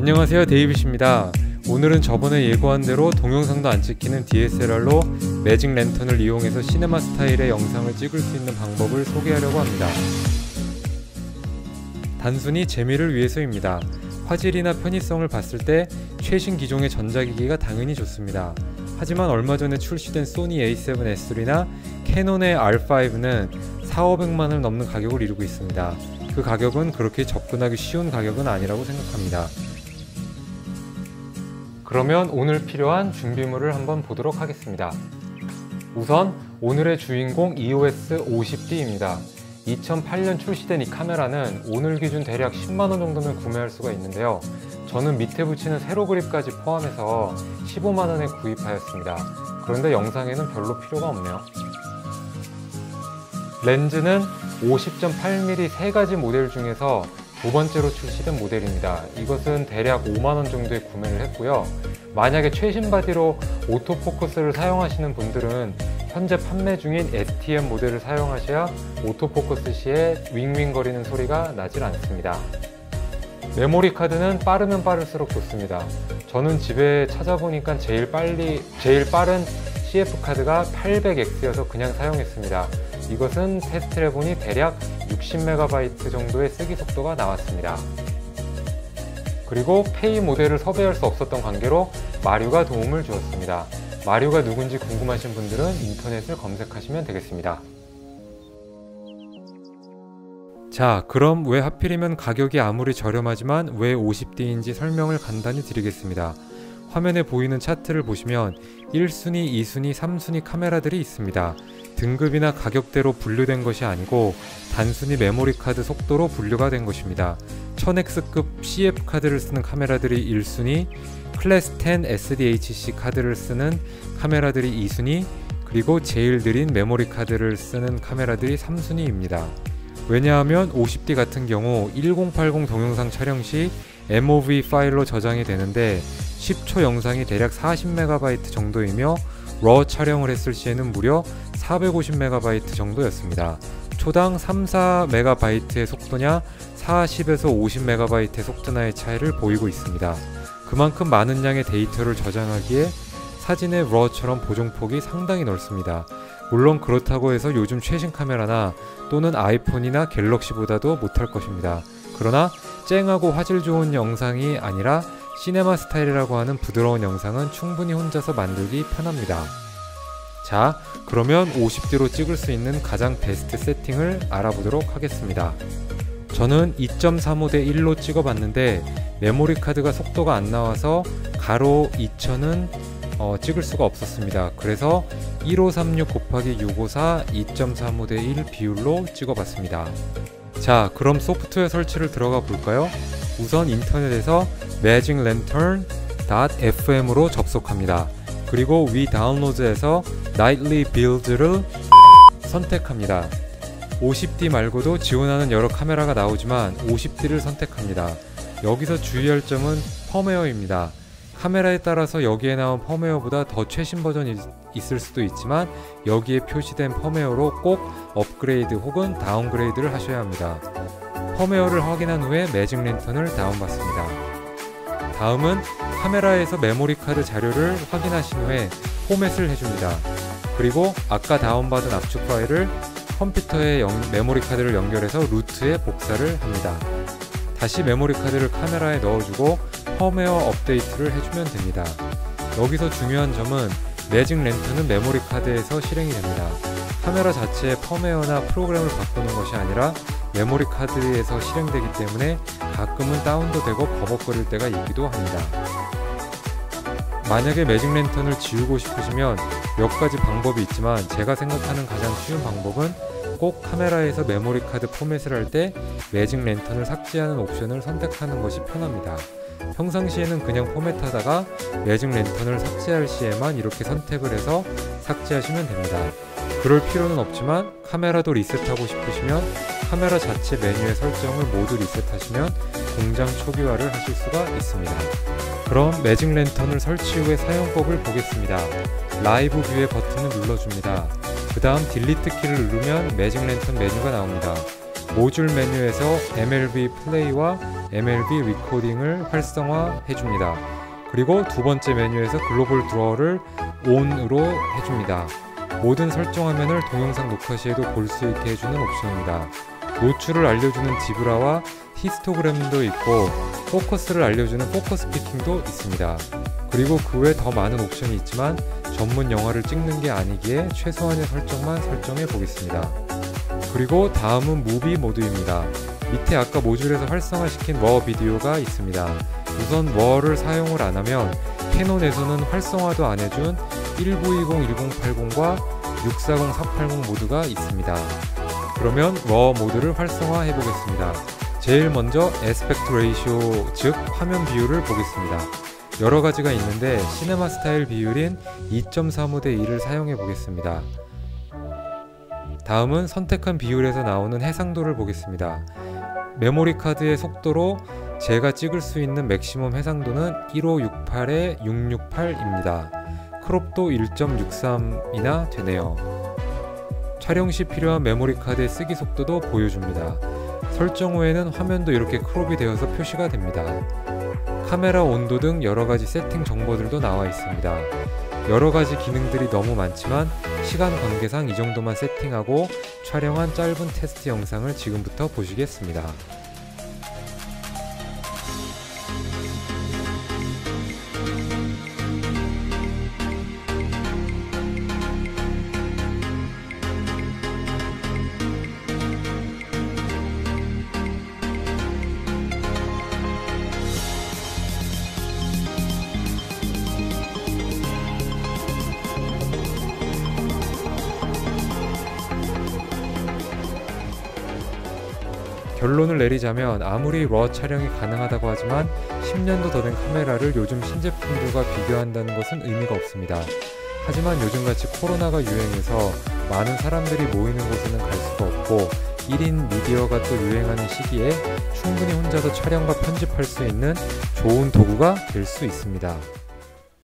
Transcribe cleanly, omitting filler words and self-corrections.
안녕하세요, 데이빗입니다. 오늘은 저번에 예고한 대로 동영상도 안 찍히는 DSLR로 매직 랜턴을 이용해서 시네마 스타일의 영상을 찍을 수 있는 방법을 소개하려고 합니다. 단순히 재미를 위해서입니다. 화질이나 편의성을 봤을 때 최신 기종의 전자기기가 당연히 좋습니다. 하지만 얼마 전에 출시된 소니 a7S3나 캐논의 R5는 4,500만원을 넘는 가격을 이루고 있습니다. 그 가격은 그렇게 접근하기 쉬운 가격은 아니라고 생각합니다. 그러면 오늘 필요한 준비물을 한번 보도록 하겠습니다. 우선 오늘의 주인공 EOS 50D입니다. 2008년 출시된 이 카메라는 오늘 기준 대략 10만원 정도면 구매할 수가 있는데요. 저는 밑에 붙이는 세로 그립까지 포함해서 15만원에 구입하였습니다. 그런데 영상에는 별로 필요가 없네요. 렌즈는 50.8mm 세 가지 모델 중에서 두 번째로 출시된 모델입니다. 이것은 대략 5만원 정도에 구매를 했고요. 만약에 최신 바디로 오토포커스를 사용하시는 분들은 현재 판매 중인 STM 모델을 사용하셔야 오토포커스 시에 윙윙거리는 소리가 나질 않습니다. 메모리 카드는 빠르면 빠를수록 좋습니다. 저는 집에 찾아보니까 제일 빠른 CF 카드가 800X여서 그냥 사용했습니다. 이것은 테스트를 해보니 대략 60MB 정도의 쓰기 속도가 나왔습니다. 그리고 페이 모델을 섭외할 수 없었던 관계로 마류가 도움을 주었습니다. 마류가 누군지 궁금하신 분들은 인터넷을 검색하시면 되겠습니다. 자, 그럼 왜 하필이면 가격이 아무리 저렴하지만 왜 50D인지 설명을 간단히 드리겠습니다. 화면에 보이는 차트를 보시면 1순위, 2순위, 3순위 카메라들이 있습니다. 등급이나 가격대로 분류된 것이 아니고 단순히 메모리 카드 속도로 분류가 된 것입니다. 1000X급 CF 카드를 쓰는 카메라들이 1순위, 클래스 10 SDHC 카드를 쓰는 카메라들이 2순위, 그리고 제일 느린 메모리 카드를 쓰는 카메라들이 3순위입니다. 왜냐하면 50D 같은 경우 1080 동영상 촬영 시 MOV 파일로 저장이 되는데 10초 영상이 대략 40MB 정도이며 RAW 촬영을 했을 시에는 무려 450MB 정도였습니다. 초당 3-4MB의 속도냐 40에서 50MB의 속도나의 차이를 보이고 있습니다. 그만큼 많은 양의 데이터를 저장하기에 사진의 RAW처럼 보정폭이 상당히 넓습니다. 물론 그렇다고 해서 요즘 최신 카메라나 또는 아이폰이나 갤럭시보다도 못할 것입니다. 그러나 쨍하고 화질 좋은 영상이 아니라 시네마 스타일이라고 하는 부드러운 영상은 충분히 혼자서 만들기 편합니다. 자, 그러면 50D로 찍을 수 있는 가장 베스트 세팅을 알아보도록 하겠습니다. 저는 2.35:1로 찍어봤는데 메모리 카드가 속도가 안 나와서 가로 2000은 찍을 수가 없었습니다. 그래서 1536 곱하기 654 2.35:1 비율로 찍어봤습니다. 자, 그럼 소프트웨어 설치를 들어가 볼까요? 우선 인터넷에서 magiclantern.fm으로 접속합니다. 그리고 위 다운로드에서 Nightly Build를 선택합니다. 50D 말고도 지원하는 여러 카메라가 나오지만 50D를 선택합니다. 여기서 주의할 점은 펌웨어입니다. 카메라에 따라서 여기에 나온 펌웨어보다 더 최신 버전이 있을 수도 있지만 여기에 표시된 펌웨어로 꼭 업그레이드 혹은 다운그레이드를 하셔야 합니다. 펌웨어를 확인한 후에 매직 랜턴을 다운받습니다. 다음은 카메라에서 메모리 카드 자료를 확인하신 후에 포맷을 해줍니다. 그리고 아까 다운받은 압축 파일을 컴퓨터에 메모리 카드를 연결해서 루트에 복사를 합니다. 다시 메모리 카드를 카메라에 넣어주고 펌웨어 업데이트를 해주면 됩니다. 여기서 중요한 점은 매직 랜턴은 메모리 카드에서 실행이 됩니다. 카메라 자체의 펌웨어나 프로그램을 바꾸는 것이 아니라 메모리 카드에서 실행되기 때문에 가끔은 다운도 되고 버벅거릴 때가 있기도 합니다. 만약에 매직 랜턴을 지우고 싶으시면 몇 가지 방법이 있지만 제가 생각하는 가장 쉬운 방법은 꼭 카메라에서 메모리 카드 포맷을 할 때 매직 랜턴을 삭제하는 옵션을 선택하는 것이 편합니다. 평상시에는 그냥 포맷하다가 매직 랜턴을 삭제할 시에만 이렇게 선택을 해서 삭제하시면 됩니다. 그럴 필요는 없지만 카메라도 리셋하고 싶으시면 카메라 자체 메뉴의 설정을 모두 리셋하시면 공장 초기화를 하실 수가 있습니다. 그럼 매직 랜턴을 설치 후의 사용법을 보겠습니다. 라이브 뷰의 버튼을 눌러줍니다. 그 다음 딜리트 키를 누르면 매직 랜턴 메뉴가 나옵니다. 모듈 메뉴에서 MLV 플레이와 MLV 리코딩을 활성화해줍니다. 그리고 두 번째 메뉴에서 글로벌 드로어를 ON으로 해줍니다. 모든 설정 화면을 동영상 녹화 시에도 볼 수 있게 해주는 옵션입니다. 노출을 알려주는 지브라와 히스토그램도 있고 포커스를 알려주는 포커스 피킹도 있습니다. 그리고 그 외 더 많은 옵션이 있지만 전문 영화를 찍는 게 아니기에 최소한의 설정만 설정해 보겠습니다. 그리고 다음은 무비 모드입니다. 밑에 아까 모듈에서 활성화시킨 워 비디오가 있습니다. 우선 워를 사용을 안하면 캐논에서는 활성화도 안해준 1920-1080과 640-480 모드가 있습니다. 그러면 워 모드를 활성화해 보겠습니다. 제일 먼저 애스펙트 레이시오, 즉 화면 비율을 보겠습니다. 여러 가지가 있는데 시네마 스타일 비율인 2.35대 1을 사용해 보겠습니다. 다음은 선택한 비율에서 나오는 해상도를 보겠습니다. 메모리 카드의 속도로 제가 찍을 수 있는 맥시멈 해상도는 1568에 668입니다. 크롭도 1.63이나 되네요. 촬영 시 필요한 메모리 카드의 쓰기 속도도 보여줍니다. 설정 후에는 화면도 이렇게 크롭이 되어서 표시가 됩니다. 카메라 온도 등 여러가지 세팅 정보들도 나와 있습니다. 여러가지 기능들이 너무 많지만 시간 관계상 이 정도만 세팅하고 촬영한 짧은 테스트 영상을 지금부터 보시겠습니다. 결론을 내리자면 아무리 RAW 촬영이 가능하다고 하지만 10년도 더 된 카메라를 요즘 신제품들과 비교한다는 것은 의미가 없습니다. 하지만 요즘같이 코로나가 유행해서 많은 사람들이 모이는 곳에는 갈 수가 없고 1인 미디어가 또 유행하는 시기에 충분히 혼자서 촬영과 편집할 수 있는 좋은 도구가 될 수 있습니다.